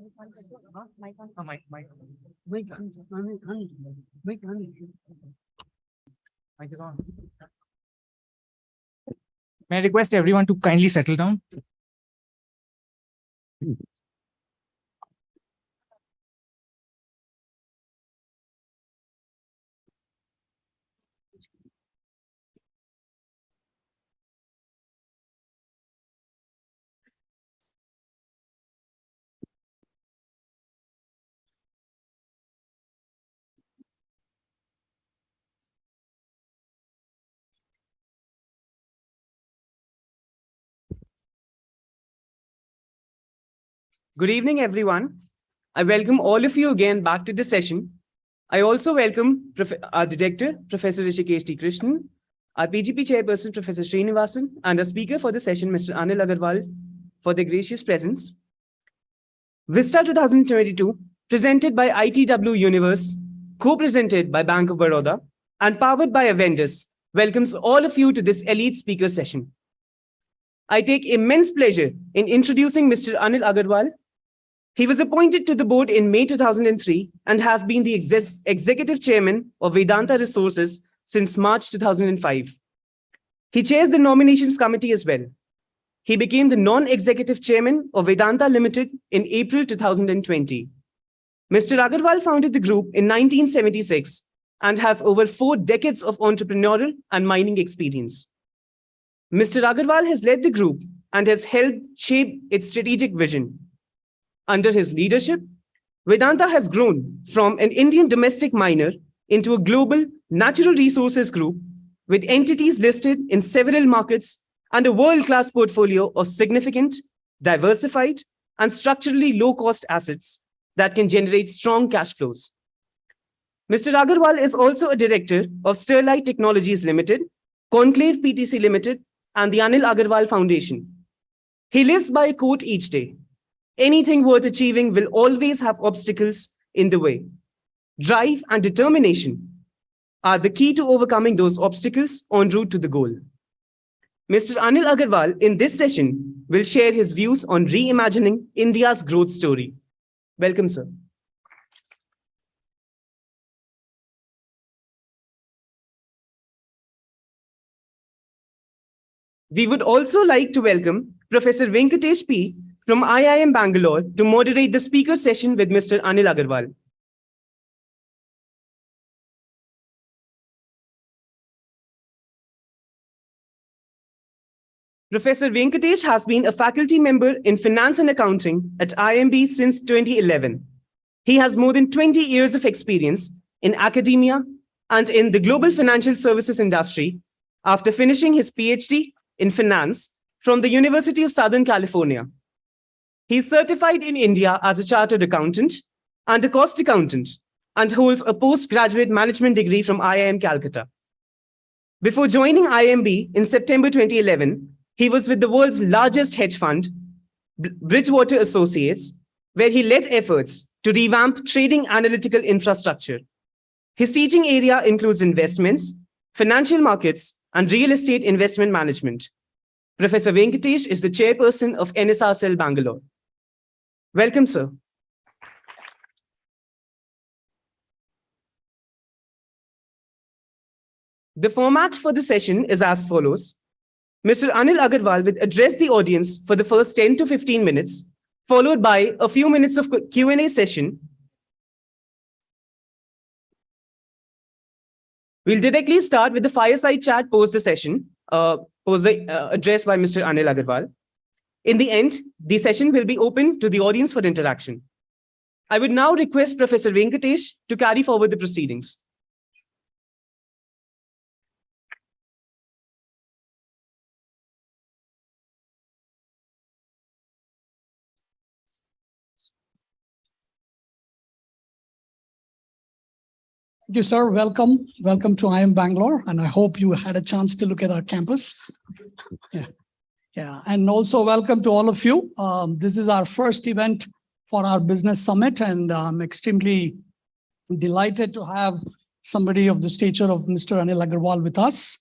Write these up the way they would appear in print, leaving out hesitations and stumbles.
May I request everyone to kindly settle down? Good evening, everyone. I welcome all of you again back to the session. I also welcome our director, Professor Rishikesh T. Krishnan, our PGP chairperson, Professor Srinivasan, and our speaker for the session, Mr. Anil Agarwal, for their gracious presence. Vista 2022, presented by ITW Universe, co-presented by Bank of Baroda, and powered by our vendors, welcomes all of you to this elite speaker session. I take immense pleasure in introducing Mr. Anil Agarwal. He was appointed to the board in May 2003 and has been the executive chairman of Vedanta Resources since March 2005. He chairs the nominations committee as well. He became the non-executive chairman of Vedanta Limited in April 2020. Mr. Agarwal founded the group in 1976 and has over 4 decades of entrepreneurial and mining experience. Mr. Agarwal has led the group and has helped shape its strategic vision. Under his leadership, Vedanta has grown from an Indian domestic miner into a global natural resources group with entities listed in several markets and a world-class portfolio of significant, diversified, and structurally low-cost assets that can generate strong cash flows. Mr. Agarwal is also a director of Sterlite Technologies Limited, Conclave PTC Limited, and the Anil Agarwal Foundation. He lives by a quote each day: anything worth achieving will always have obstacles in the way. Drive and determination are the key to overcoming those obstacles en route to the goal. Mr. Anil Agarwal in this session will share his views on reimagining India's growth story. Welcome, sir. We would also like to welcome Professor Venkatesh P. from IIM Bangalore to moderate the speaker session with Mr. Anil Agarwal. Professor Venkatesh has been a faculty member in finance and accounting at IMB since 2011. He has more than 20 years of experience in academia and in the global financial services industry after finishing his PhD in finance from the University of Southern California. He is certified in India as a chartered accountant and a cost accountant and holds a postgraduate management degree from IIM Calcutta. Before joining IMB in September 2011, he was with the world's largest hedge fund, Bridgewater Associates, where he led efforts to revamp trading analytical infrastructure. His teaching area includes investments, financial markets, and real estate investment management. Professor Venkatesh is the chairperson of NSR Cell Bangalore. Welcome, sir. The format for the session is as follows. Mr. Anil Agarwal will address the audience for the first 10 to 15 minutes, followed by a few minutes of Q&A session. We'll directly start with the fireside chat post the session, address by Mr. Anil Agarwal. In the end, the session will be open to the audience for interaction. I would now request Professor Venkatesh to carry forward the proceedings. Thank you, sir. Welcome. Welcome to IIM Bangalore. And I hope you had a chance to look at our campus. Yeah. And also welcome to all of you. This is our first event for our business summit. And I'm extremely delighted to have somebody of the stature of Mr. Anil Agarwal with us.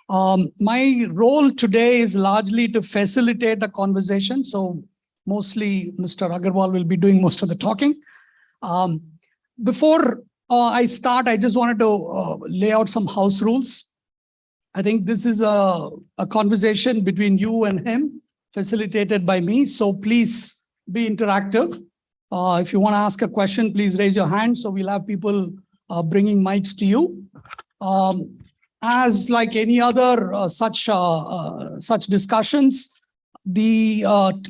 My role today is largely to facilitate a conversation. So Mostly Mr. Agarwal will be doing most of the talking. Before I start, I just wanted to lay out some house rules. I think this is a conversation between you and him, facilitated by me. So please be interactive. If you want to ask a question, please raise your hand. So we'll have people bringing mics to you. As like any other such discussions, the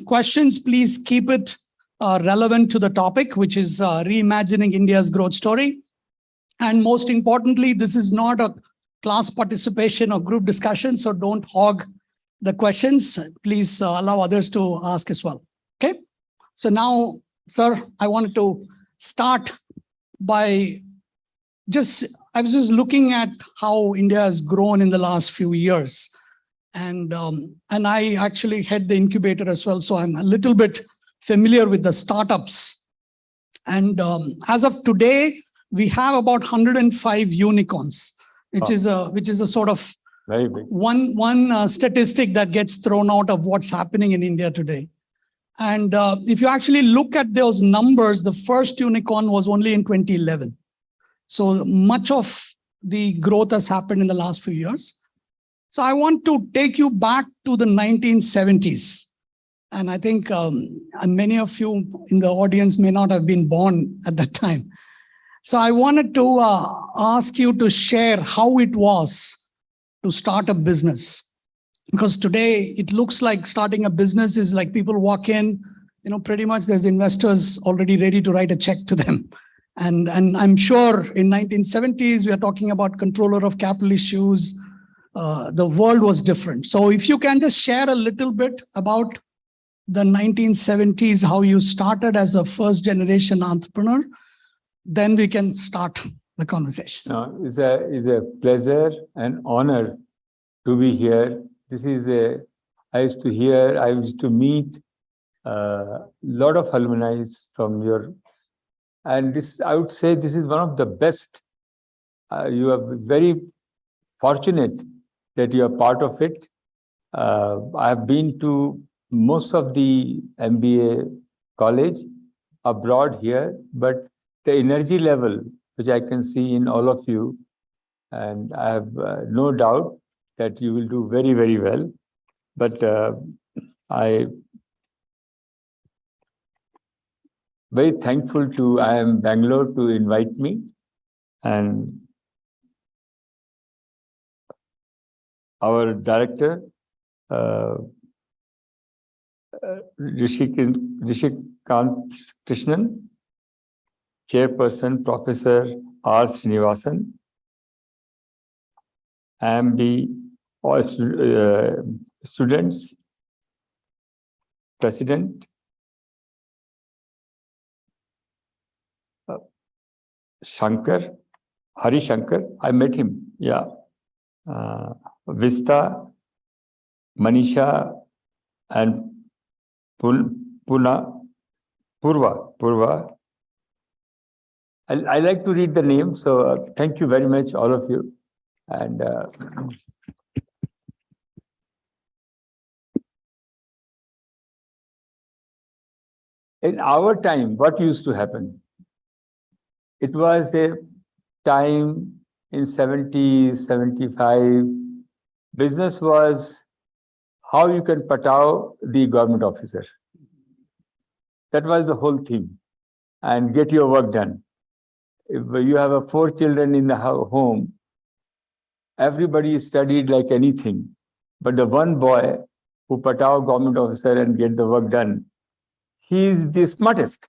questions, please keep it relevant to the topic, which is reimagining India's growth story. And most importantly, this is not a class participation or group discussion, so don't hog the questions. Please allow others to ask as well. Okay. So now, sir, I wanted to start by I was just looking at how India has grown in the last few years. And I actually head the incubator as well. So I'm a little bit familiar with the startups. And as of today, we have about 105 unicorns, which is a sort of very big one statistic that gets thrown out of what's happening in India today. And if you actually look at those numbers, the first unicorn was only in 2011. So much of the growth has happened in the last few years. So I want to take you back to the 1970s. And I think many of you in the audience may not have been born at that time. So I wanted to ask you to share how it was to start a business. Because today it looks like starting a business is like people walk in, pretty much there's investors already ready to write a check to them. And I'm sure in 1970s, we are talking about controller of capital issues. The world was different. So if you can just share a little bit about the 1970s, how you started as a first generation entrepreneur, then we can start the conversation. No, it's a pleasure and honor to be here. I used to meet a lot of alumni from your, and I would say this is one of the best. You are very fortunate that you are part of it. I have been to most of the MBA college abroad here, but the energy level, which I can see in all of you, and I have no doubt that you will do very, very well. But I very thankful to IIM Bangalore to invite me, and our director, Rishikant Krishnan, Chairperson, Professor R. Srinivasan, IMB, all students, President, Shankar, Hari Shankar, I met him, yeah. Vista, Manisha, and Purva. I like to read the name, so thank you very much, all of you. And in our time, what used to happen? It was a time in 70s, 75, business was how you can patao the government officer. That was the whole thing, and get your work done. If you have 4 children in the home, everybody studied like anything, but the one boy who patao government officer and get the work done, he's the smartest.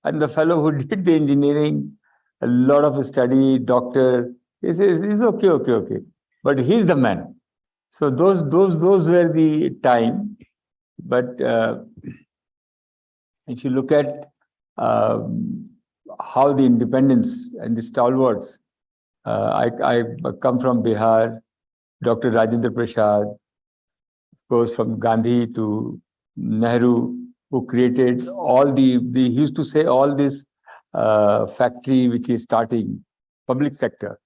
And the fellow who did the engineering, a lot of study, doctor, he says, he's okay. But he's the man. So those were the time. But if you look at how the independence and the stalwarts, I come from Bihar, Dr. Rajendra Prasad, goes from Gandhi to Nehru, who created all he used to say all this factory which is starting, public sector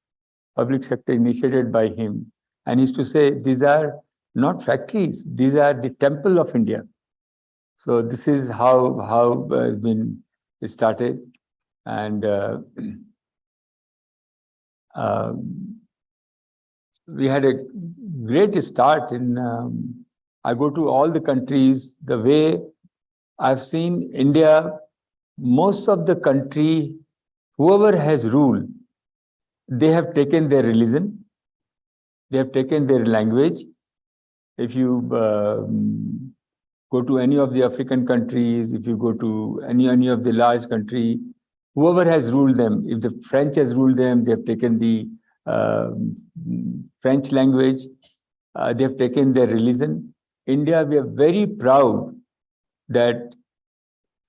initiated by him. And he used to say, these are not factories, these are the temple of India. So this is how it's been started, and we had a great start in. I go to all the countries. The way I've seen India, most of the country, whoever has ruled, they have taken their religion, they have taken their language. If you go to any of the African countries, if you go to any of the large country, whoever has ruled them, if the French has ruled them, they have taken the French language, they have taken their religion. India, we are very proud that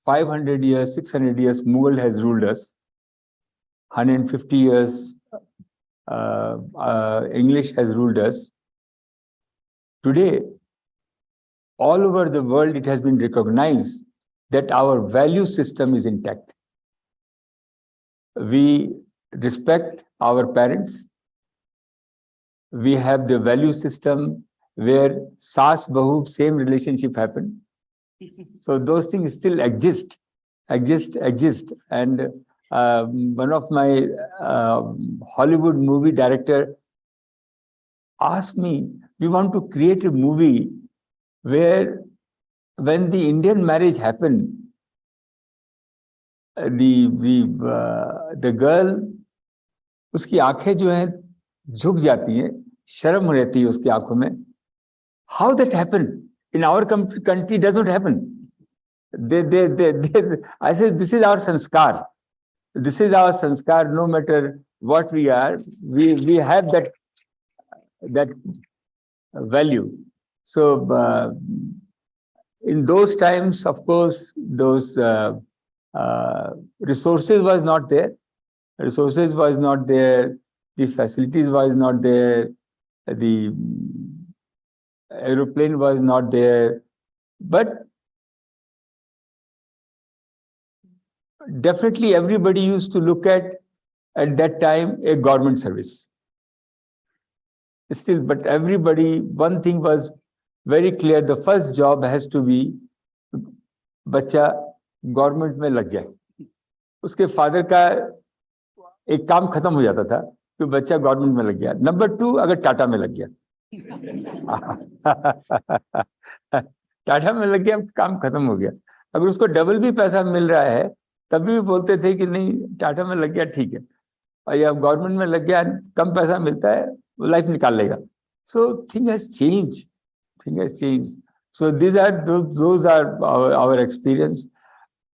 500 years, 600 years, Mughal has ruled us. 150 years, English has ruled us. Today, all over the world, it has been recognized that our value system is intact. We respect our parents. We have the value system where Saas Bahu, same relationship happened. So those things still exist. And one of my Hollywood movie director asked me, we want to create a movie where when the Indian marriage happened, the girl, उसकी आंखें जो हैं झुक जाती हैं, शर्म रहती है उसकी आंखों में. How that happened? In our country, does not happen. I said, this is our sanskar. This is our sanskar. No matter what we are, we have that value. So in those times, of course, those resources was not there. Resources was not there. The facilities was not there. The aeroplane was not there. But definitely everybody used to look at that time, a government service. Still, but everybody, one thing was very clear, the first job has to be बच्चा government में लग जाए. उसके father का एक काम खत्म हो जाता था कि बच्चा गवर्नमेंट में लग गया. नंबर 2, अगर टाटा में लग गया. टाटा में लग गया, काम खत्म हो गया. अगर उसको डबल भी पैसा मिल रहा है तभी भी बोलते थे कि नहीं, टाटा में लग गया ठीक है, और या गवर्नमेंट में लग गया कम पैसा मिलता है, वो लाइफ निकाल लेगा. So thing has changed. So those are our experience.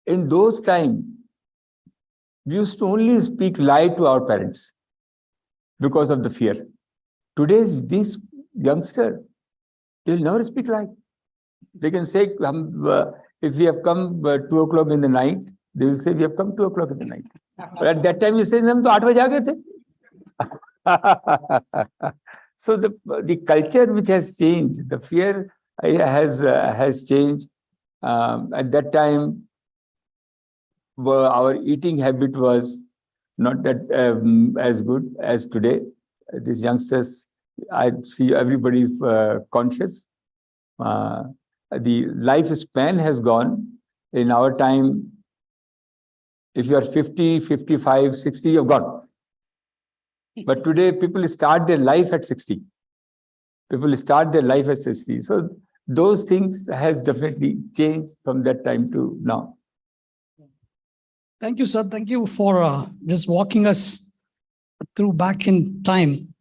In those times, we used to only speak lie to our parents because of the fear. Today's these youngsters, they'll never speak lie. They can say, if we have come 2 o'clock in the night, they will say we have come 2 o'clock in the night. But at that time, you say, हम तो 8 बजे आ गए थे. So the culture which has changed, the fear has changed. At that time, our eating habit was not that as good as today. These youngsters, I see everybody is conscious. The lifespan has gone. In our time, if you are 50, 55, 60, you've gone. But today, people start their life at 60. So those things has definitely changed from that time to now. Thank you, sir. Thank you for just walking us through back in time.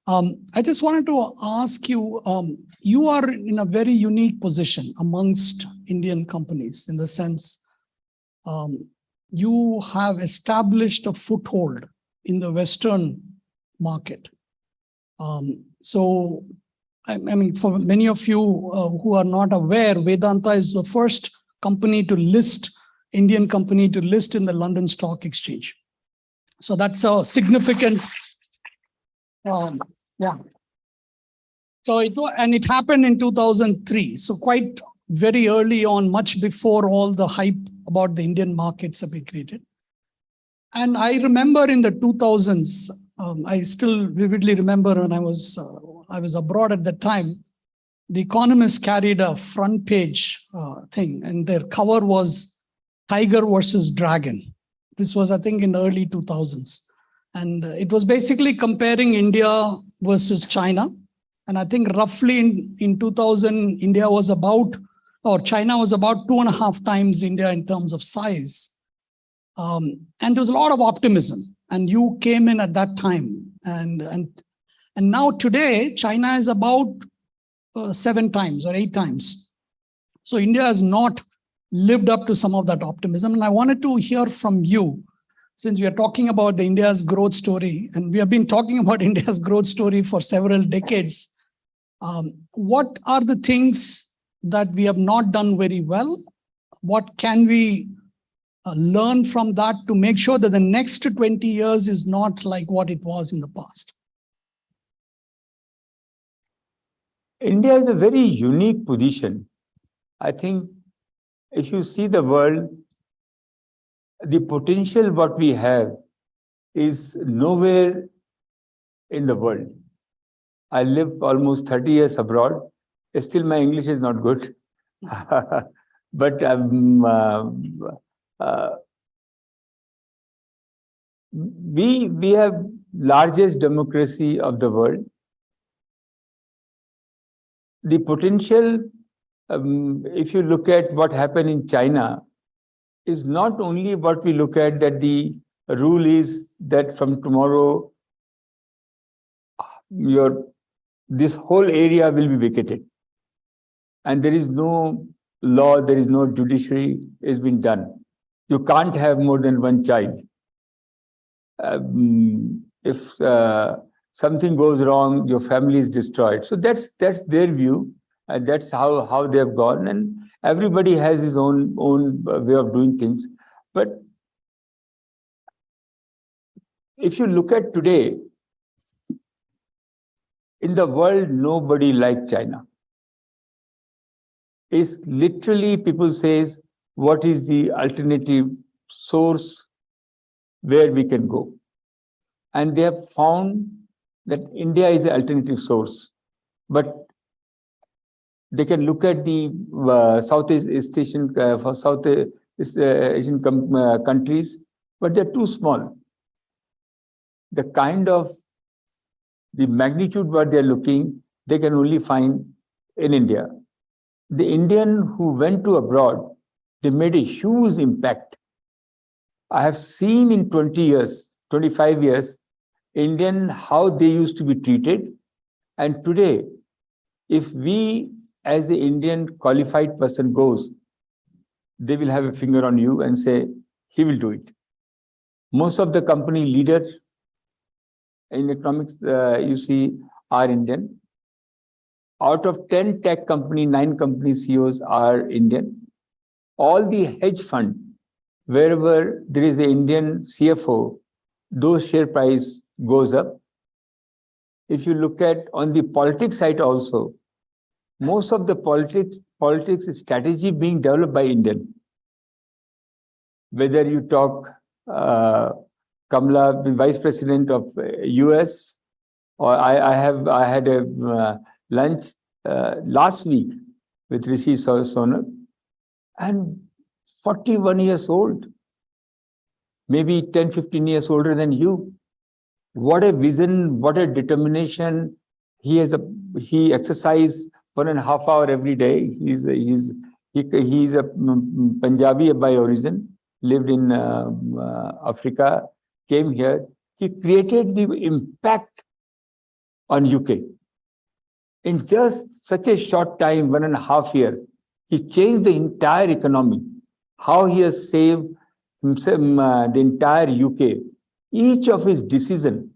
I just wanted to ask you, you are in a very unique position amongst Indian companies in the sense you have established a foothold in the Western market. So, I mean, for many of you who are not aware, Vedanta is the first company to list, Indian company to list in the London Stock Exchange. So that's a significant, yeah. So it happened in 2003. So quite very early on, much before all the hype about the Indian markets have been created. And I remember in the 2000s, I still vividly remember when I was abroad at that time, The Economist carried a front page thing, and their cover was Tiger versus Dragon. This was, I think, in the early 2000s. And it was basically comparing India versus China. And I think roughly in 2000, China was about 2.5 times India in terms of size. And there was a lot of optimism. And you came in at that time. And now today, China is about 7 times or 8 times. So India has not lived up to some of that optimism. And I wanted to hear from you, since we are talking about the India's growth story, and we have been talking about India's growth story for several decades. What are the things that we have not done very well? What can we learn from that to make sure that the next 20 years is not like what it was in the past? India is a very unique position. I think if you see the world, the potential what we have is nowhere in the world. I lived almost 30 years abroad. Still, my English is not good. But we have largest democracy of the world. The potential, if you look at what happened in China, is not only what we look at, that the rule is that from tomorrow, this whole area will be vacated. And there is no law, there is no judiciary has been done. You can't have more than one child. If something goes wrong, your family is destroyed. So that's their view, and that's how they have gone. And everybody has his own way of doing things. But if you look at today, in the world, nobody like China. It's literally, people says, what is the alternative source where we can go? And they have found that India is an alternative source. But they can look at the Southeast Asian countries, but they're too small. The kind of the magnitude what they're looking, they can only find in India. The Indian who went to abroad, they made a huge impact. I have seen in 20 years, 25 years, Indian, how they used to be treated. And today, if we as an Indian qualified person goes, they will have a finger on you and say, he will do it. Most of the company leaders in economics, you see, are Indian. Out of 10 tech company, 9 company CEOs are Indian. All the hedge fund, wherever there is an Indian CFO, those share price goes up. If you look at on the politics side also, most of the politics strategy being developed by Indian. Whether you talk Kamala, the Vice President of US, or I had a lunch last week with Rishi Sunak, and 41 years old, maybe 10, 15 years older than you. What a vision, what a determination. He exercises 1.5 hours every day. He's a Punjabi by origin, lived in Africa, came here. He created the impact on UK. In just such a short time, 1.5 years, he changed the entire economy. How he has saved the entire UK. Each of his decision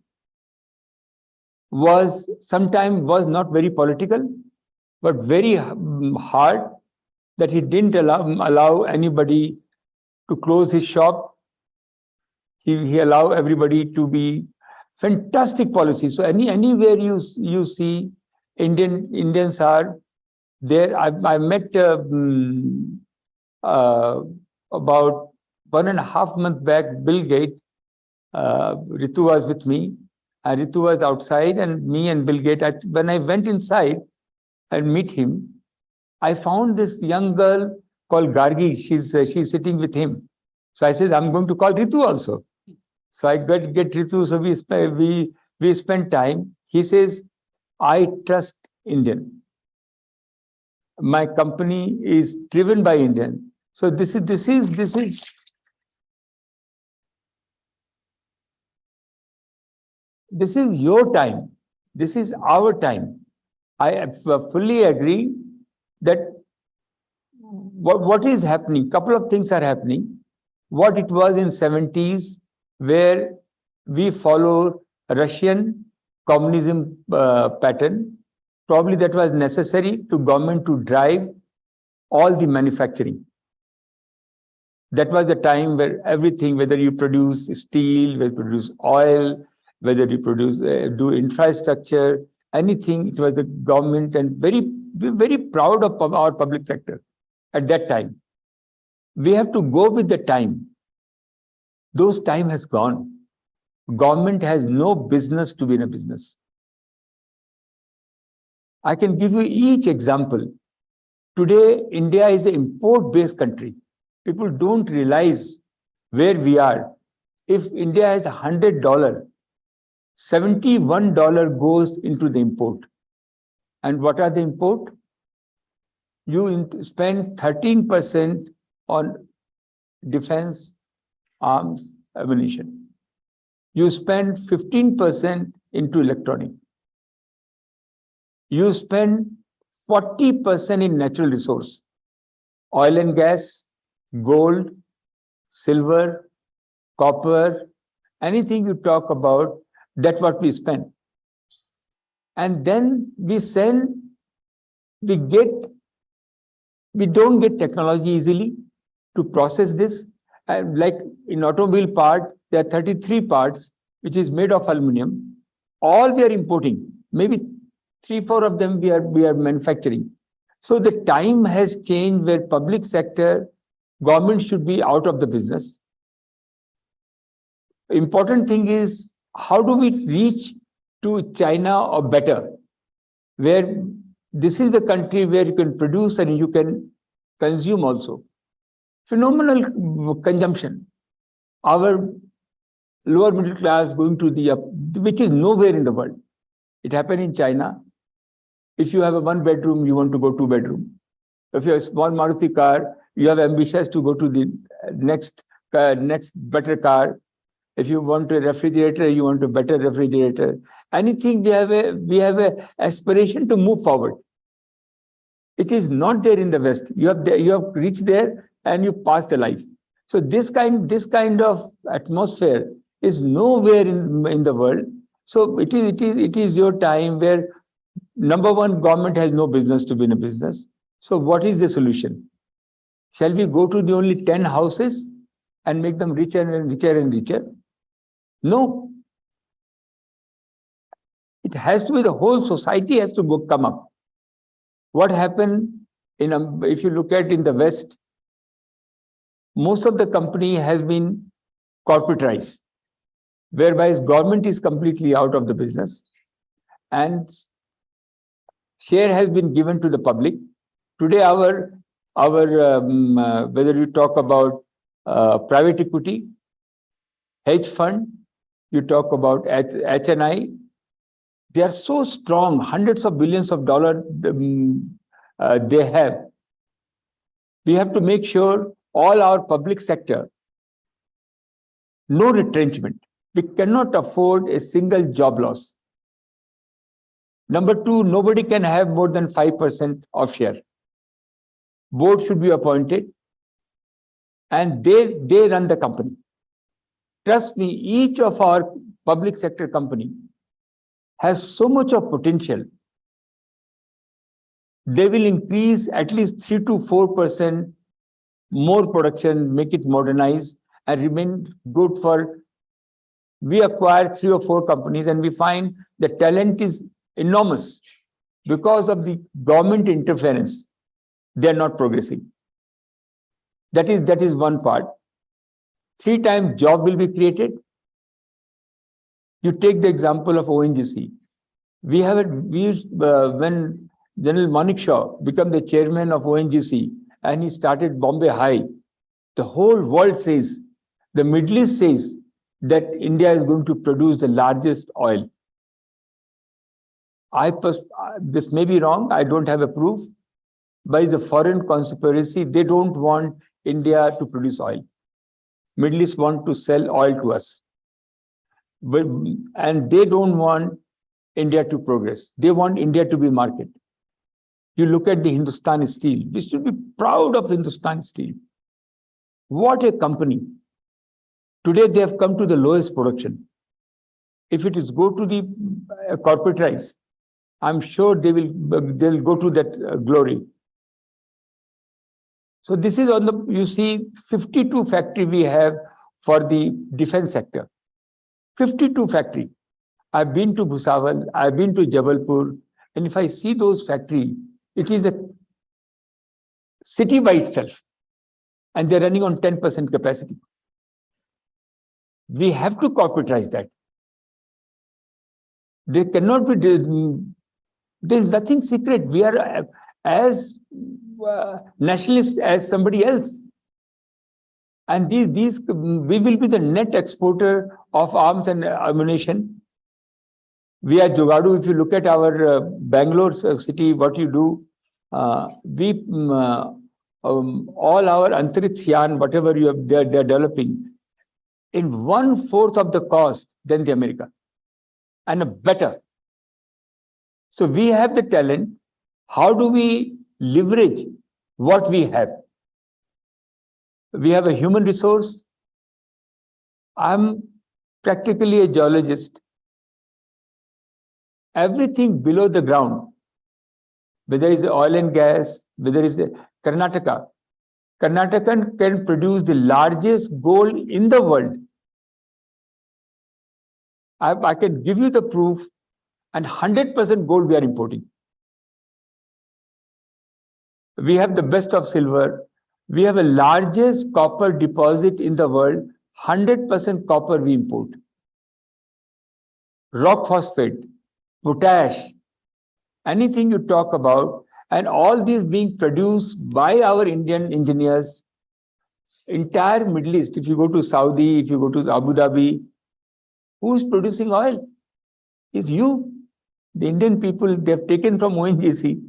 sometimes was not very political, but very hard, that he didn't allow anybody to close his shop. He allowed everybody to be fantastic policy. So anywhere you see Indians are there. I met about 1.5 months back, Bill Gates. Ritu was with me, and Ritu was outside, and me and Bill Gates. When I went inside, and meet him, I found this young girl called Gargi. She's sitting with him. So I said, I'm going to call Ritu also. So I get Ritu. So we spent time. He says, I trust Indian. My company is driven by Indian. So this is your time. This is our time. I fully agree that what is happening, couple of things are happening. What it was in 70s, where we follow Russian communism pattern, probably that was necessary to government to drive all the manufacturing. That was the time where everything, whether you produce steel, whether you produce oil, whether you produce, do infrastructure, anything, it was the government, and very proud of our public sector at that time. We have to go with the time. Those time has gone. Government has no business to be in a business. I can give you each example. Today, India is an import-based country. People don't realize where we are. If India has $100, $71 goes into the import. And what are the import? You spend 13% on defense, arms, ammunition. You spend 15% into electronic. You spend 40% in natural resource, oil and gas, gold, silver, copper, anything you talk about, that's what we spend. And then we don't get technology easily to process this. And like in automobile part, there are 33 parts, which is made of aluminum. All we are importing, maybe 3-4 of them we are manufacturing. So the time has changed where public sector, government should be out of the business. Important thing is, how do we reach to China or better, where this is the country where you can produce and you can consume also. Phenomenal consumption. Our lower middle class going to the up, which is nowhere in the world. It happened in China. If you have a 1-bedroom, you want to go 2-bedroom. If you have a small Maruti car, you have ambitious to go to the next better car. If you want a refrigerator, you want a better refrigerator. Anything, we have a aspiration to move forward. It is not there in the West. You have reached there and you pass the life. So this kind of atmosphere is nowhere in the world. So it is your time where, number one, government has no business to be in a business. So what is the solution? Shall we go to the only 10 houses and make them richer and richer and richer? No. It has to be the whole society has to come up. What happened if you look at in the West, most of the company has been corporatized, whereby government is completely out of the business and share has been given to the public. Today, whether you talk about private equity, hedge fund, you talk about HNI, they are so strong, hundreds of billions of dollars they have. We have to make sure all our public sector, no retrenchment. We cannot afford a single job loss. Number two, nobody can have more than 5% of share. Board should be appointed and they run the company. Trust me, each of our public sector company has so much of potential. They will increase at least 3 to 4% more production, make it modernized and remain good for. We acquire 3 or 4 companies and we find the talent is enormous. Because of the government interference, they are not progressing. That is one part. 3 times job will be created. You take the example of ONGC. When General Manik Shaw become the chairman of ONGC and he started Bombay High, the whole world says, the Middle East says that India is going to produce the largest oil. This may be wrong, I don't have a proof, but it's a foreign conspiracy. They don't want India to produce oil. Middle East want to sell oil to us. And they don't want India to progress. They want India to be market. You look at the Hindustan Steel. We should be proud of Hindustan Steel. What a company. Today they have come to the lowest production. If it is go to the corporatize, I'm sure they'll go to that glory. So this is on the, you see, 52 factory we have for the defense sector. 52 factory. I've been to Bhusawal, I've been to Jabalpur, and if I see those factory, it is a city by itself, and they're running on 10% capacity. We have to corporatize that. There cannot be, there's nothing secret. We are as nationalist as somebody else. And we will be the net exporter of arms and ammunition. We are Jogadu. If you look at our Bangalore city, what you do, all our Antariksh Yan, whatever you have, they're developing in 1/4 of the cost than the America, and better. So we have the talent. How do we leverage what we have? We have a human resource. I'm practically a geologist. Everything below the ground, whether it's oil and gas, whether it's Karnataka can produce the largest gold in the world. I can give you the proof, and 100% gold we are importing. We have the best of silver. We have the largest copper deposit in the world. 100% copper we import. Rock phosphate, potash, anything you talk about, and all these being produced by our Indian engineers. Entire Middle East, if you go to Saudi, if you go to Abu Dhabi, who's producing oil? It's you. The Indian people, they've taken from ONGC.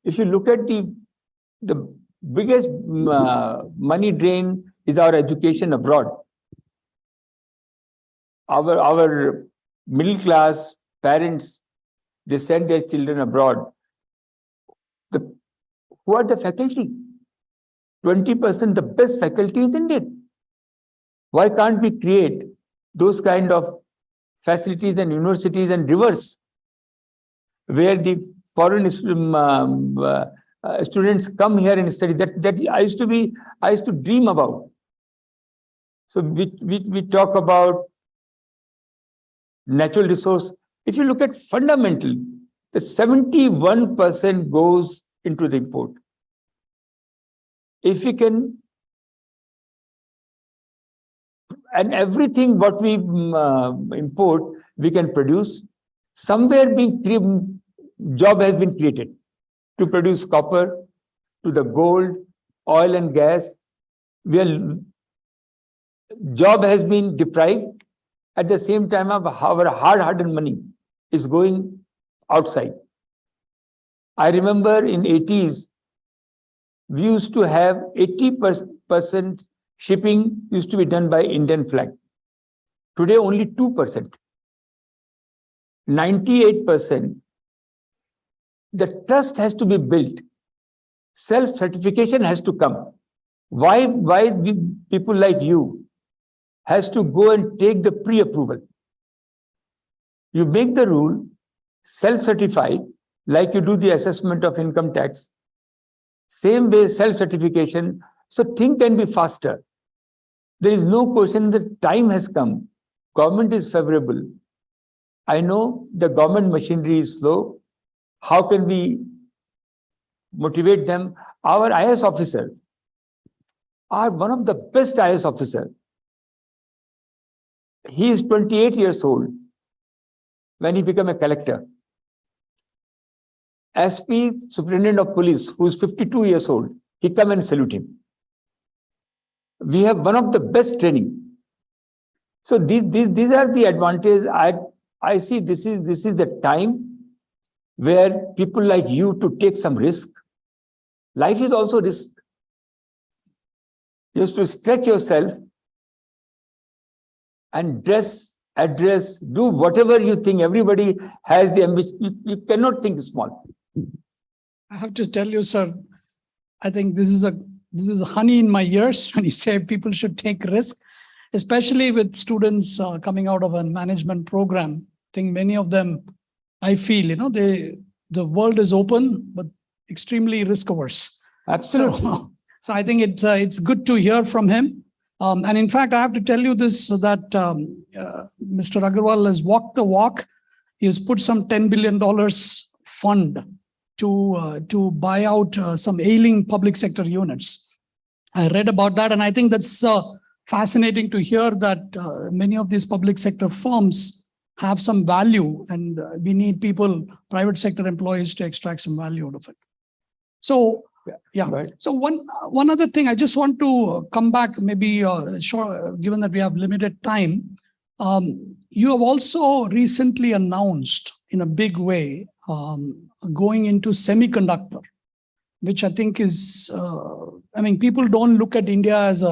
If you look at the biggest money drain is our education abroad. Our middle class parents, they send their children abroad. Who are the faculty? 20%, the best faculty is Indian. Why can't we create those kind of facilities and universities and rivers where the foreign students come here and study? That I used to dream about. So we talk about natural resource. If you look at fundamental, the 71% goes into the import. If we can, and everything what we import, we can produce. Somewhere job has been created to produce copper, to the gold, oil and gas. Job has been deprived. At the same time, our hard-earned money is going outside. I remember in 80s, we used to have 80% shipping used to be done by Indian flag. Today, only 2%. 98%. The trust has to be built. Self-certification has to come. Why people like you has to go and take the pre-approval? You make the rule, self-certified, like you do the assessment of income tax. Same way, self-certification, so things can be faster. There is no question that time has come. Government is favorable. I know the government machinery is slow. How can we motivate them? Our IAS officer are one of the best IAS officer. He is 28 years old when he became a collector. SP, Superintendent of Police, who is 52 years old, he come and salute him. We have one of the best training. So these are the advantages. I see this is the time where people like you to take some risk. Life is also risk. You have to stretch yourself and address, do whatever you think. Everybody has the ambition. You cannot think small. I have to tell you, sir, I think this is honey in my ears when you say people should take risk, especially with students coming out of a management program. I think many of them, I feel, the world is open, but extremely risk averse. Absolutely. So I think it's good to hear from him. And in fact, I have to tell you this, that Mr. Agarwal has walked the walk. He has put some $10 billion fund to buy out some ailing public sector units. I read about that, and I think that's fascinating to hear that many of these public sector firms have some value, and we need people, private sector employees, to extract some value out of it. So, yeah. Right. So one other thing, I just want to come back, maybe given that we have limited time. You have also recently announced in a big way going into semiconductor, which I think is, people don't look at India as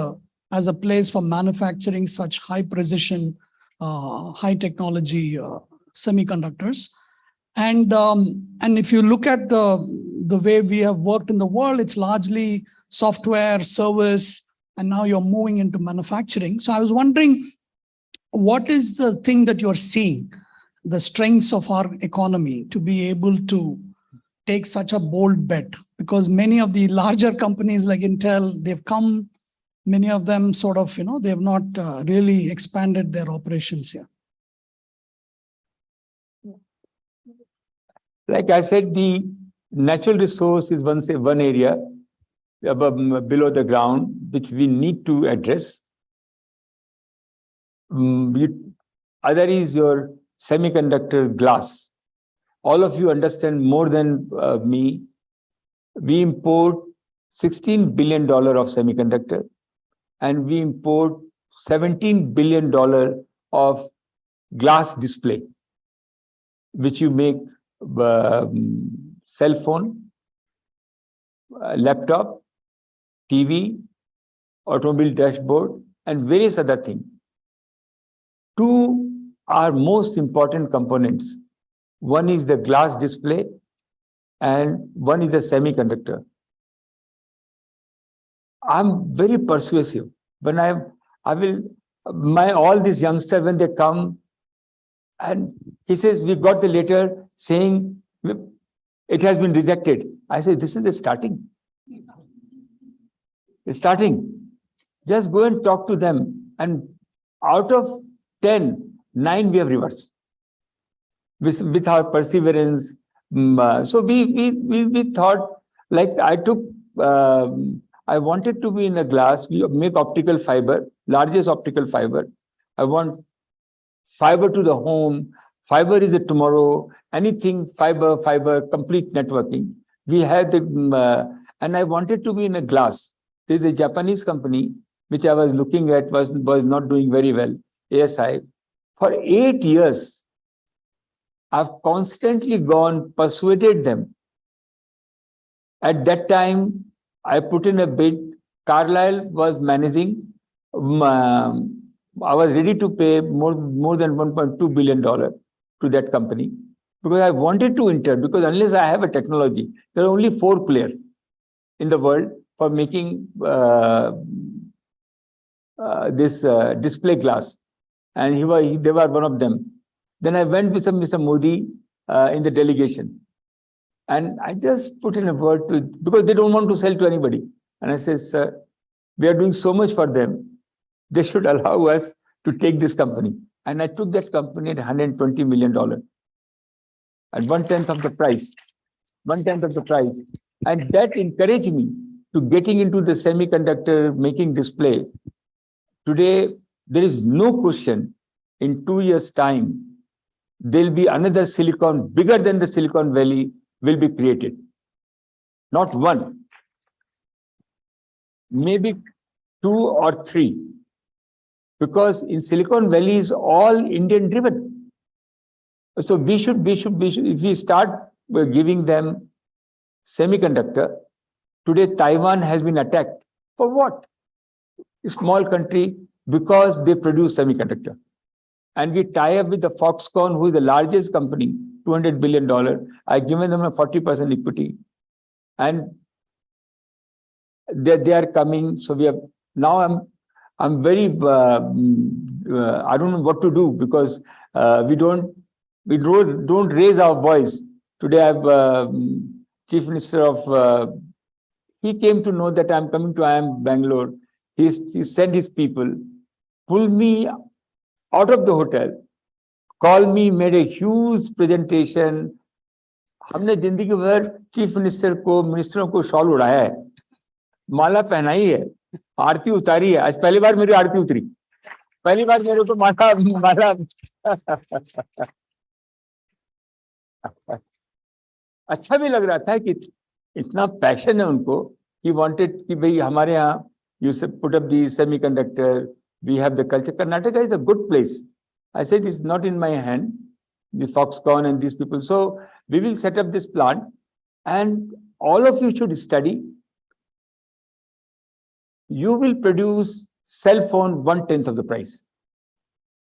a place for manufacturing such high precision, high technology semiconductors. And if you look at the way we have worked in the world, it's largely software, service, and now you're moving into manufacturing. So I was wondering, what is the thing that you're seeing, the strengths of our economy to be able to take such a bold bet? Because many of the larger companies like Intel, they've come, many of them sort of, they have not really expanded their operations here. Like I said, the natural resource is one area below the ground, which we need to address. Other is your semiconductor glass. All of you understand more than me. We import $16 billion of semiconductor, and we import $17 billion of glass display, which you make cell phone, laptop, TV, automobile dashboard, and various other things. Two are most important components. One is the glass display, and one is the semiconductor. I'm very persuasive. When all these youngsters, when they come, and he says, we got the letter saying it has been rejected. I say, this is a starting. It's starting. Just go and talk to them. And out of 10, 9 we have reversed. With our perseverance. So we thought, like I wanted to be in a glass. We make optical fiber, largest optical fiber. I want fiber to the home. Fiber is it tomorrow. Anything fiber, complete networking. We had and I wanted to be in a glass. There's a Japanese company which I was looking at was not doing very well. ASI. For 8 years, I've constantly persuaded them. At that time, I put in a bid. Carlyle was managing. I was ready to pay more than $1.2 billion to that company because I wanted to enter, because unless I have a technology, there are only 4 players in the world for making this display glass. And they were one of them. Then I went with Mr. Modi in the delegation. And I just put in a word because they don't want to sell to anybody. And I said, sir, we are doing so much for them. They should allow us to take this company. And I took that company at $120 million. At 1/10 of the price. 1/10 of the price. And that encouraged me to getting into the semiconductor making display. Today, there is no question in 2 years' time, there'll be another Silicon, bigger than the Silicon Valley, will be created. Not one, maybe 2 or 3. Because in Silicon Valley is all Indian driven. So we should, if we start giving them semiconductor, today Taiwan has been attacked. For what? A small country, because they produce semiconductor. And we tie up with the Foxconn, who is the largest company, $200 billion. I've given them a 40% equity. And they are coming. So we have, now I'm very, I don't know what to do, because we don't raise our voice. Today I have Chief Minister of, he came to know that I'm coming to IIM Bangalore. He sent his people, pull me out of the hotel, call me, made a huge presentation. हमने जिंदगी भर chief minister को, मिनिस्टरों को shawl उड़ाया है, माला पहनाई है, आरती उतारी है. आज पहली बार मेरी आरती उतरी, पहली बार मेरे को माला अच्छा भी लग रहा था कि इतना पैशन है उनको. He wanted कि भाई हमारे यहाँ you put up the semiconductor, we have the culture. Karnataka is a good place. I said it's not in my hand, the Foxconn and these people. So we will set up this plant, and all of you should study. You will produce cell phone 1/10 of the price.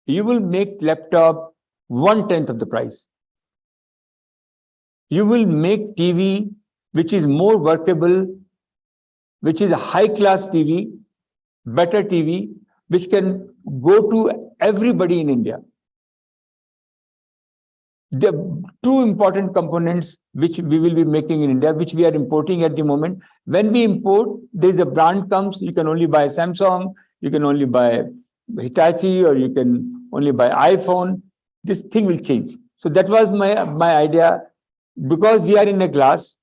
You will make laptop 1/10 of the price. You will make TV, which is more workable, which is a high-class TV, better TV, which can go to everybody in India. The 2 important components which we will be making in India, which we are importing at the moment. When we import, there is a brand comes, you can only buy Samsung, you can only buy Hitachi, or you can only buy iPhone. This thing will change. So that was my idea. Because we are in a glass,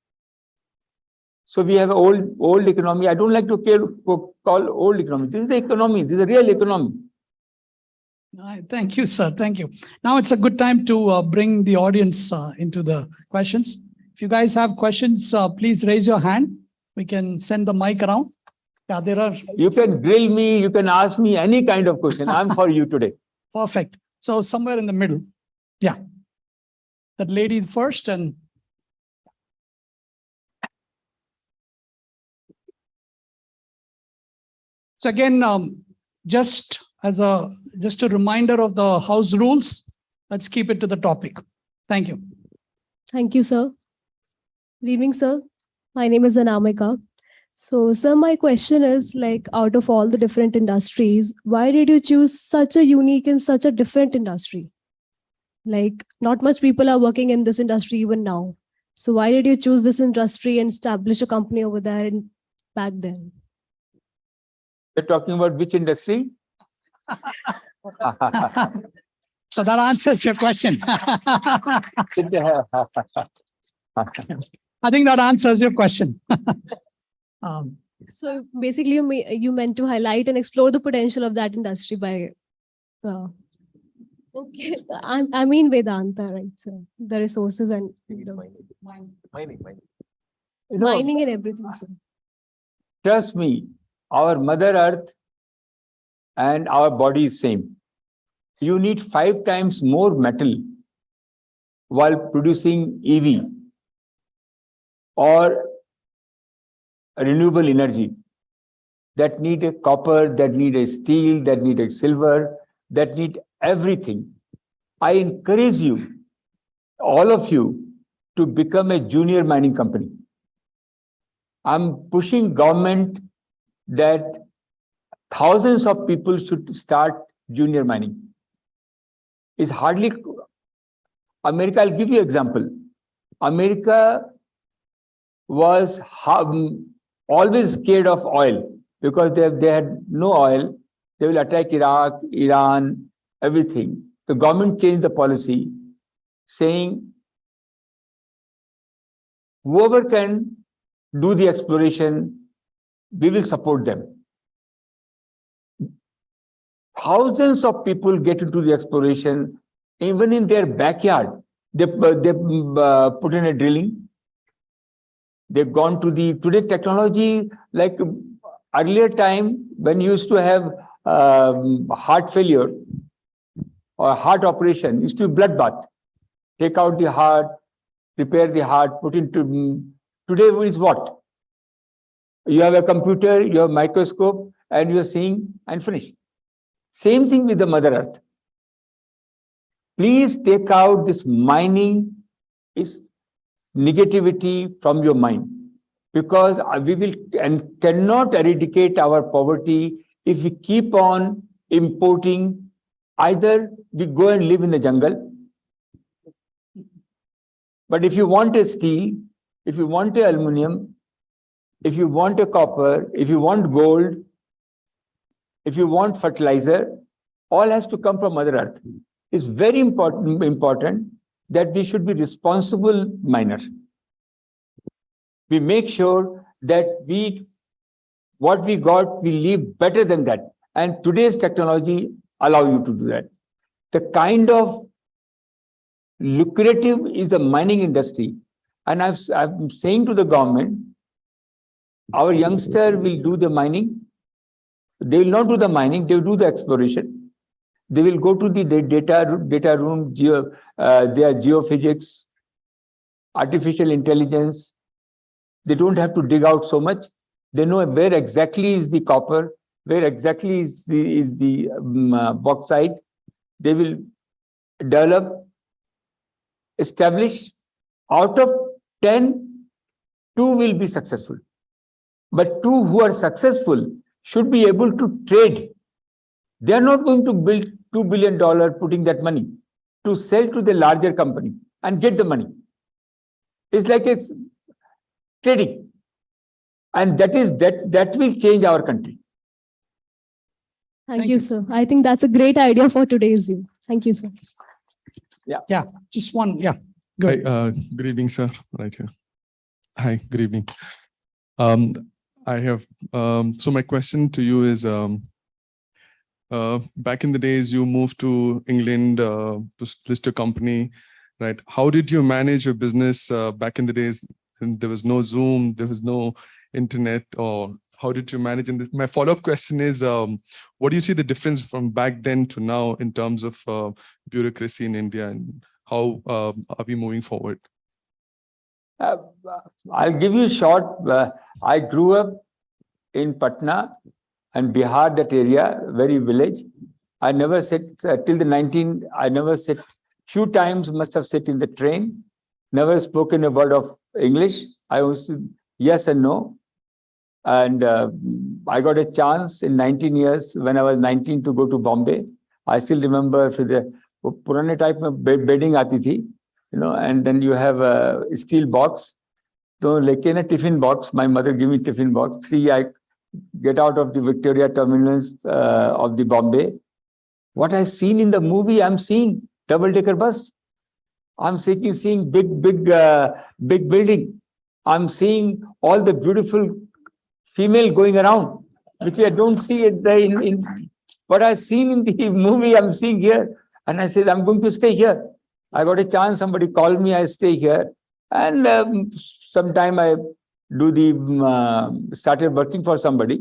so we have old economy. I don't like to call old economy. This is the economy. This is the real economy. Thank you, sir. Thank you. Now it's a good time to bring the audience into the questions. If you guys have questions, please raise your hand. We can send the mic around. Yeah, there are. You can grill me. You can ask me any kind of question. I'm for you today. Perfect. So somewhere in the middle. Yeah. That lady first, and so again, just a reminder of the house rules. Let's keep it to the topic. Thank you. Thank you, sir. Good evening, sir. My name is Anamika. So, sir, my question is, like, out of all the different industries, why did you choose such a unique and such a different industry? Like, not much people are working in this industry even now. So why did you choose this industry and establish a company over there back then? You're talking about which industry? So that answers your question. I think that answers your question. So basically, you meant to highlight and explore the potential of that industry by, okay, I mean Vedanta, right? So the resources and mining and everything. So. Trust me, our Mother Earth and our body is same. You need 5 times more metal while producing EV or renewable energy that need a copper, that need a steel, that need a silver, that need everything. I encourage you, all of you, to become a junior mining company. I'm pushing government that thousands of people should start junior mining. It's hardly, America, I'll give you an example. America was always scared of oil because they had no oil. They will attack Iraq, Iran, everything. The government changed the policy saying, whoever can do the exploration, we will support them. Thousands of people get into the exploration, even in their backyard. They put in a drilling They've gone to today technology, like earlier time when you used to have heart failure or heart operation, used to be bloodbath. Take out the heart, repair the heart, put into. Today is what? You have a computer, you have a microscope, and you're seeing and finish. Same thing with the Mother Earth. Please take out this mining is negativity from your mind, because we will and cannot eradicate our poverty if we keep on importing. Either we go and live in the jungle, but if you want a steel, if you want a aluminum, if you want a copper, if you want gold, if you want fertilizer, all has to come from Mother Earth. It's very important that we should be responsible miners. We make sure that what we got, we leave better than that. And today's technology allow you to do that. The kind of lucrative is the mining industry. And I'm saying to the government, our youngster will do the mining. They will not do the mining, they will do the exploration. They will go to the data room, their geophysics, artificial intelligence. They don't have to dig out so much. They know where exactly is the copper, where exactly is the bauxite. They will develop, establish. Out of 10, 2 will be successful. But 2 who are successful should be able to trade. They are not going to build $2 billion, putting that money to sell to the larger company and get the money. It's like it's trading. And that will change our country. Thank you, sir. I think that's a great idea for today's youth. Thank you, sir. Yeah, just one. Yeah, go ahead. Hi, good evening, sir. Right here. Hi, good evening. I have, so my question to you is, back in the days, you moved to England to list a company, right? How did you manage your business back in the days? And there was no Zoom, there was no internet, or how did you manage? And my follow-up question is, what do you see the difference from back then to now in terms of bureaucracy in India, and how are we moving forward? I'll give you a short. I grew up in Patna and Bihar, that area, very village. I never sat till the I never sat, few times must have sat in the train, never spoken a word of English. I was yes and no. And I got a chance in 19 years, when I was 19, to go to Bombay. I still remember for the purane type of bedding aati thi, and then you have a steel box. So like in a tiffin box, my mother gave me tiffin box. 3, I get out of the Victoria terminus of the Bombay. What I've seen in the movie, I'm seeing double-decker bus. I'm seeing big building. I'm seeing all the beautiful female going around, which I don't see in what I've seen in the movie. I'm seeing here, and I said, I'm going to stay here. I got a chance. Somebody called me. I stay here, and sometime I do started working for somebody.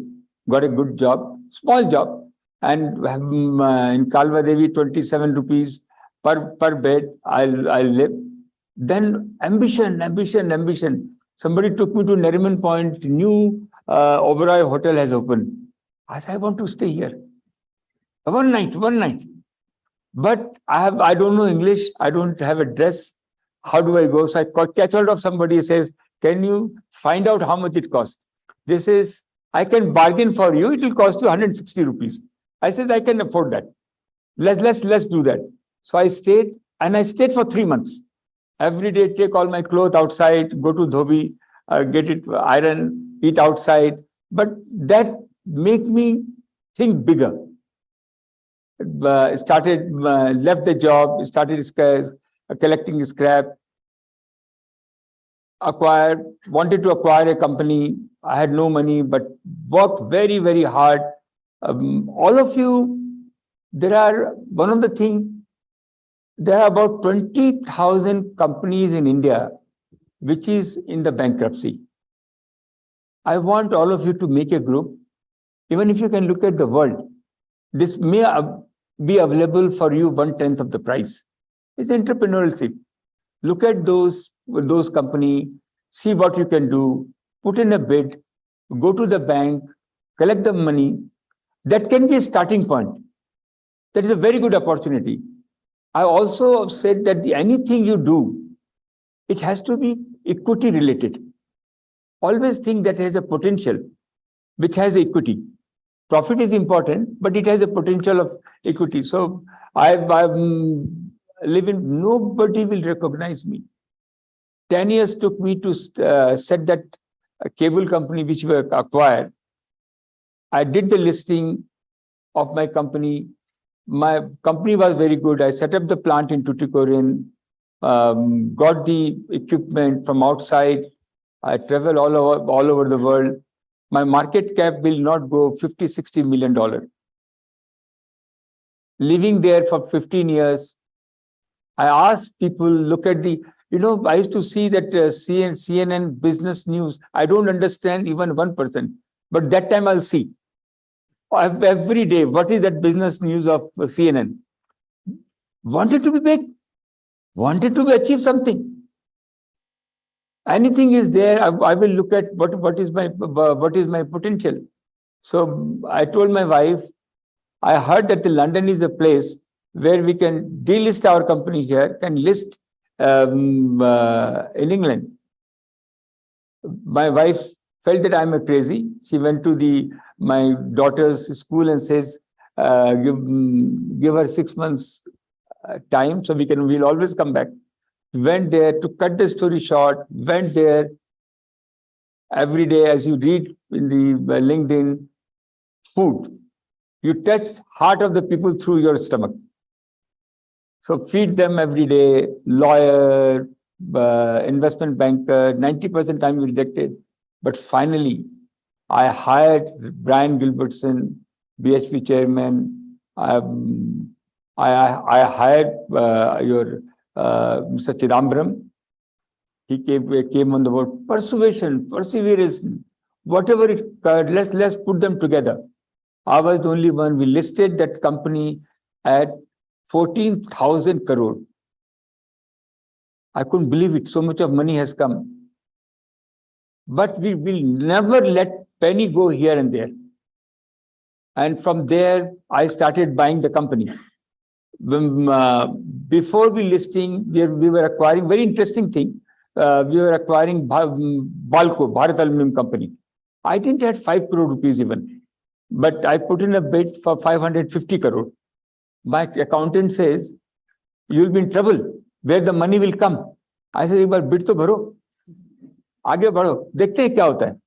Got a good job, small job, and in Kalwa Devi, 27 rupees per bed. I'll live. Then ambition. Somebody took me to Nariman Point. New Oberoi Hotel has opened. I said, I want to stay here. One night. But I don't know English. I don't have a dress. How do I go? So I catch hold of somebody, says, can you find out how much it costs? This is, I can bargain for you. It will cost you 160 rupees. I said, I can afford that. Let's do that. So I stayed, and I stayed for 3 months. Every day, take all my clothes outside, go to Dhobi, get it iron, eat outside. But that make me think bigger. Left the job, started collecting scrap, wanted to acquire a company. I had no money, but worked very, very hard. All of you, there are about 20,000 companies in India, which is in the bankruptcy. I want all of you to make a group. Even if you can look at the world, this may be available for you 1/10 of the price. It's entrepreneurship. Look at those company, see what you can do, put in a bid, go to the bank, collect the money. That can be a starting point. That is a very good opportunity. I also have said that anything you do, it has to be equity related. Always think that has a potential, which has equity. Profit is important, but it has a potential of equity. So nobody will recognize me. 10 years took me to set that cable company which we acquired. I did the listing of my company. My company was very good. I set up the plant in Tuticorin, got the equipment from outside. I travel all over the world. My market cap will not go $50-60 million. Living there for 15 years, I asked people, look at I used to see that CNN business news. I don't understand even 1%, but that time I'll see. Every day, what is that business news of CNN? Wanted to be big, wanted to achieve something. Anything is there, I will look at what is my potential. So I told my wife, I heard that London is a place where we can delist our company here, can list in England. My wife felt that I'm crazy. She went to my daughter's school and says, give her 6 months time so we'll always come back. Went there, to cut the story short, went there. Every day, as you read in the LinkedIn, food. You touch heart of the people through your stomach. So feed them every day, lawyer, investment banker, 90% time you rejected. But finally, I hired Brian Gilbertson, BHP chairman. I hired your Mr. Chidambaram. He came on the board. Persuasion, perseverance, whatever let's put them together. I was the only one. We listed that company at 14,000 crore. I couldn't believe it. So much of money has come. But we will never let penny go here and there. And from there, I started buying the company. Before we listing, we were acquiring, very interesting thing. We were acquiring Balco, Bharat Aluminum Company. I didn't have 5 crore rupees even, but I put in a bid for 550 crore. My accountant says, you'll be in trouble, where the money will come. I said, एक बार bid तो भरो, आगे बढ़ो, देखते हैं क्या होता है.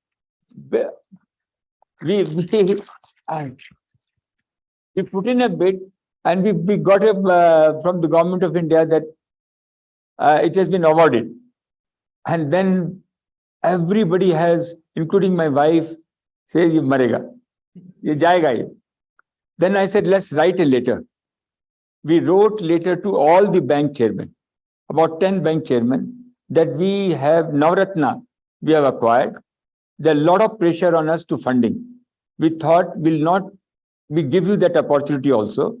We put in a bid, and we got from the government of India that it has been awarded. And then everybody has, including my wife, says, ye marega, ye jayega ye. Then I said, let's write a letter. We wrote letter to all the bank chairmen, about 10 bank chairmen, that we have Navratna, we have acquired. There's a lot of pressure on us to funding. We thought we give you that opportunity also.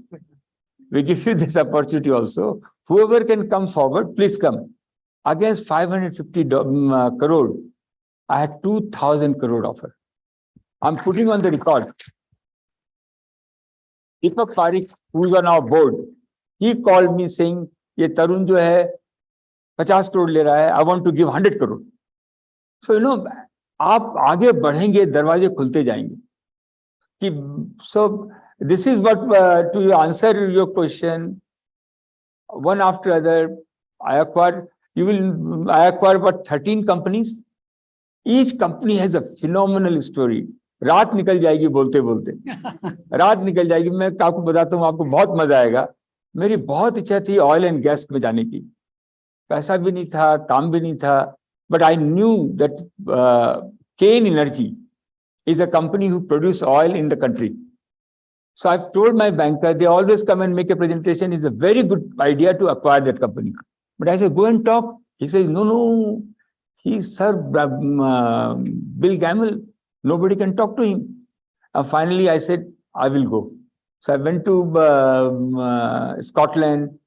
We give you this opportunity also. Whoever can come forward, please come. Against 550 crore, I had 2,000 crore offer. I'm putting on the record. Deepak Parikh, who is on our board, he called me saying, "Ye Tarun jo hai, 50 crore le raha hai. I want to give 100 crore." So आप आगे बढ़ेंगे, दरवाजे खुलते जाएंगे. So this is what to answer your question. One after other, I acquired about 13 companies. Each company has a phenomenal story. रात निकल जाएगी बोलते बोलते. रात निकल जाएगी. मैं आपको बताता हूँ, आपको बहुत मजा आएगा. मेरी बहुत इच्छा थी ऑयल एंड गैस में जाने की. पैसा भी नहीं था, काम भी नहीं था. But I knew that Kane Energy is a company who produce oil in the country. So I've told my banker, they always come and make a presentation. It's a very good idea to acquire that company. But I said, go and talk. He says, no. He's Sir Bill Gamble. Nobody can talk to him. And finally, I said, I will go. So I went to Scotland,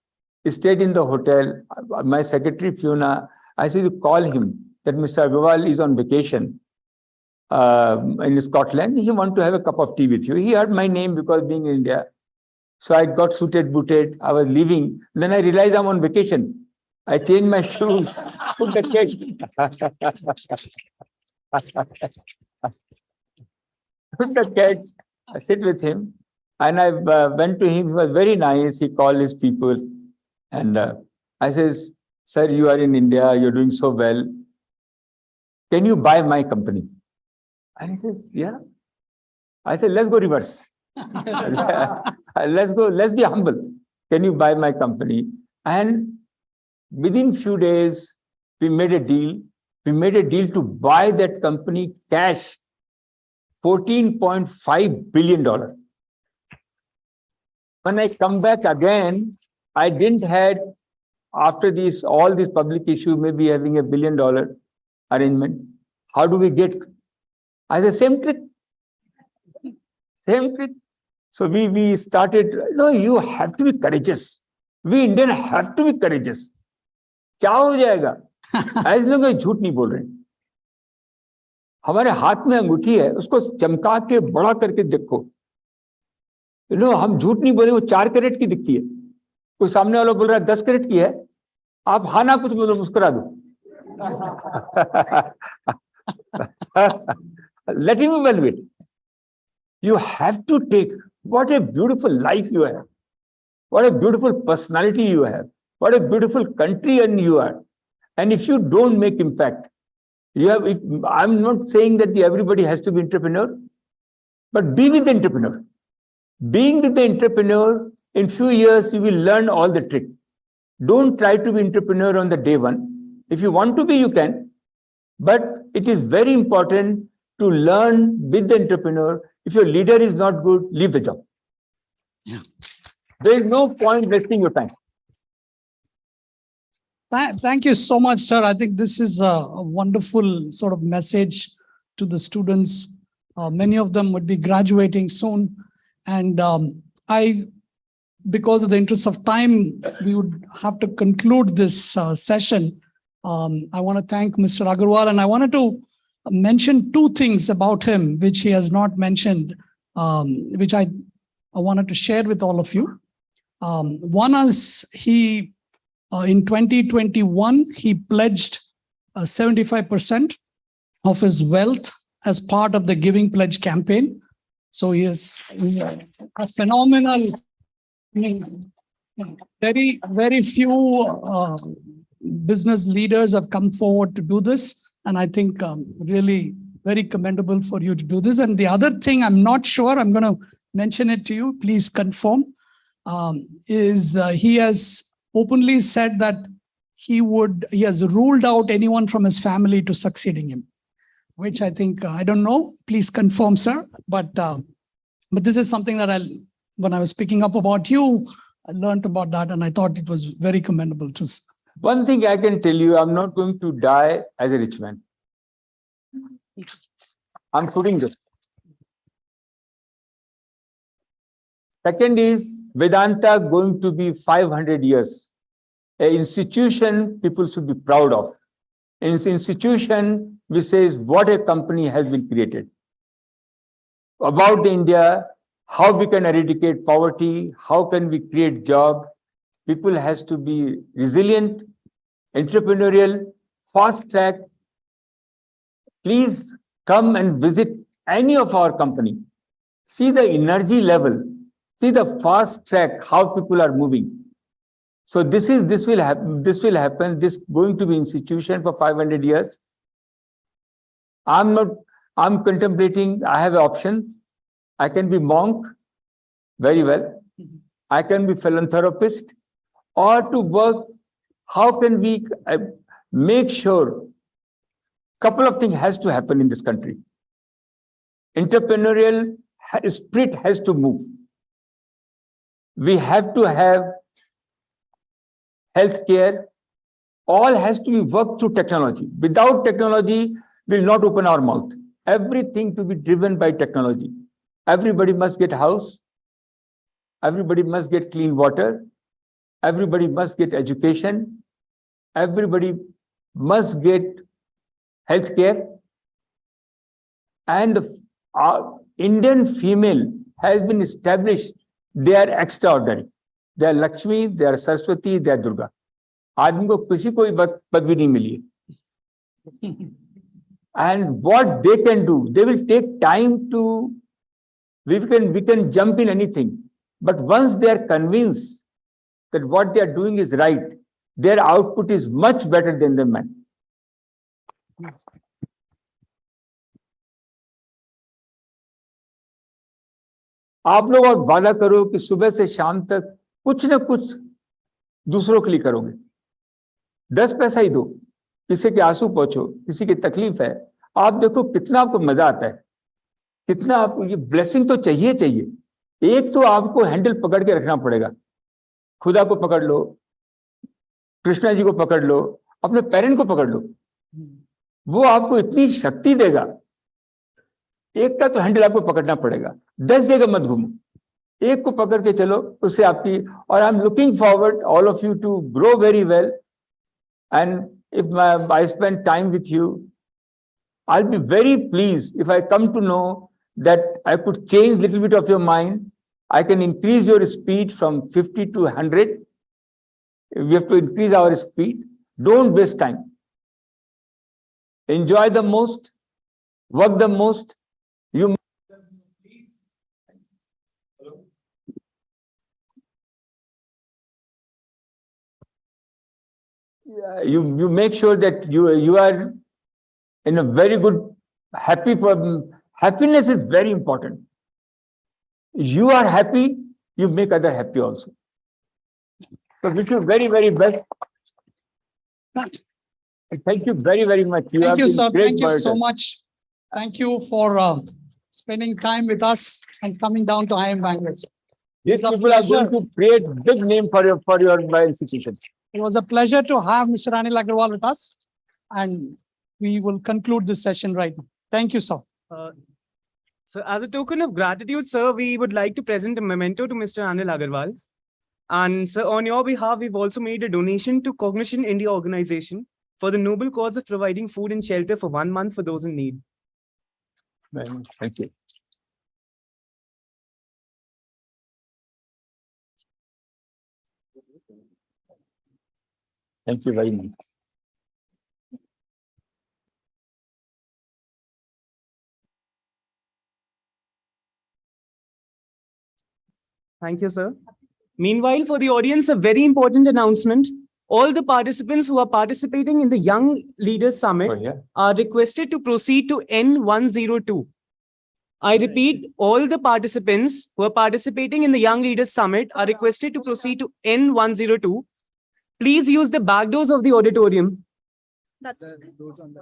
stayed in the hotel. My secretary, Fiona, I said, you call him that Mr. Agarwal is on vacation in Scotland. He wants to have a cup of tea with you. He heard my name because being in India. So I got suited, booted. I was leaving. Then I realized I'm on vacation. I changed my shoes, put the cake. Put the cats. I sit with him. And I went to him. He was very nice. He called his people. And I says, sir, you are in India. You're doing so well. Can you buy my company? And he says, yeah. I said, let's go reverse. Let's go. Let's be humble. Can you buy my company? And within few days, we made a deal. We made a deal to buy that company cash, $14.5 billion. When I come back again, I didn't had, after this, all this public issue, maybe having $1 billion arrangement. How do we get? I said, same trick. Same trick. So we started, no, you have to be courageous. We Indian have to be courageous. क्या हो जाएगा? ऐसे लोग झूठ नहीं बोल रहे. हमारे हाथ में अंगूठी है, उसको चमका के बड़ा करके देखो. हम झूठ नहीं बोले, वो 4 कैरेट की दिखती है. कोई सामने वाला बोल रहा है 10 कैरेट की है, आप हाँ ना कुछ बोलो, मुस्कुरा दो. Let him evaluate. You have to take. What a beautiful life you have. What a beautiful personality you have. What a beautiful country and you are. And if you don't make impact, you have. I'm not saying that everybody has to be entrepreneur, but be with the entrepreneur. Being with the entrepreneur, in few years, you will learn all the trick. Don't try to be entrepreneur on the day one. If you want to be, you can. But it is very important to learn with the entrepreneur. If your leader is not good, leave the job. Yeah. There is no point wasting your time. Thank you so much, sir. I think this is a wonderful sort of message to the students. Many of them would be graduating soon. And because of the interest of time, we would have to conclude this session. I want to thank Mr. Agarwal, and I wanted to mention 2 things about him, which he has not mentioned, which I wanted to share with all of you. One is he, in 2021, he pledged 75% of his wealth as part of the Giving Pledge campaign. So he is a phenomenal, I mean, very, very few business leaders have come forward to do this. And I think really very commendable for you to do this. And the other thing, I'm not sure, I'm going to mention it to you, please confirm, is he has openly said that he has ruled out anyone from his family to succeeding him, which I think, I don't know, please confirm, sir. But this is something that when I was speaking up about you, I learned about that and I thought it was very commendable to. One thing I can tell you, I'm not going to die as a rich man. I'm putting this. Second is Vedanta going to be 500 years. An institution people should be proud of. An institution which says what a company has been created. About the India, how we can eradicate poverty, how can we create jobs. People has to be resilient, entrepreneurial, fast track. Please come and visit any of our company. See the energy level. See the fast track, how people are moving. So this will happen. This is going to be institution for 500 years. I'm contemplating, I have an option. I can be monk, very well. I can be philanthropist, or to work, how can we make sure couple of things has to happen in this country. Entrepreneurial spirit has to move. We have to have healthcare. All has to be worked through technology. Without technology, we'll not open our mouth. everything to be driven by technology. Everybody must get a house. Everybody must get clean water. Everybody must get education. Everybody must get healthcare. And the Indian female has been established. They are extraordinary. They are Lakshmi, they are Saraswati, they are Durga. आदमी को किसी को पदवी नहीं मिली है. And what they can do, they will take time to. We can jump in anything, but once they are convinced that what they are doing is right, their output is much better than the man. आप लोग और वादा करो कि सुबह से शाम तक कुछ ना कुछ दूसरों के लिए करोगे. 10 पैसा ही दो, किसी के आंसू पहुंचो, किसी की तकलीफ है, आप देखो कितना आपको मजा आता है, कितना आपको ये ब्लेसिंग तो चाहिए. एक तो आपको हैंडल पकड़ के रखना पड़ेगा. खुदा को पकड़ लो, कृष्णा जी को पकड़ लो, अपने पेरेंट को पकड़ लो. वो आपको इतनी शक्ति देगा. एक का तो हैंडल आपको पकड़ना पड़ेगा. 10 जगह मत घूमो, एक को पकड़ के चलो, उससे आपकी. और I am looking forward all of you to grow very well. And if I spend time with you, I'll be very pleased if I come to know that I could change little bit of your mind. I can increase your speed from 50 to 100. We have to increase our speed. Don't waste time. Enjoy the most, work the most. You make sure that you are in a very good, happiness is very important. You are happy, you make other happy also. So wish you very, very best. Thank you very, very much. Thank you, sir. Great Thank you so moderator. much. Thank you for spending time with us and coming down to IIM Bangalore. These It's a people are going pleasure. to create big name for your institution. It was a pleasure to have Mr. Anil Agarwal with us, and we will conclude this session right now. Thank you, sir. So as a token of gratitude, sir, we would like to present a memento to Mr. Anil Agarwal. And sir, on your behalf, we've also made a donation to Cognition India organization for the noble cause of providing food and shelter for 1 month for those in need. Very much. Thank you. Thank you very much. Thank you, sir. Meanwhile, for the audience, a very important announcement. All the participants who are participating in the Young Leaders Summit Oh, yeah. are requested to proceed to N102. I repeat, all the participants who are participating in the Young Leaders Summit are requested to proceed to N102. Please use the back doors of the auditorium.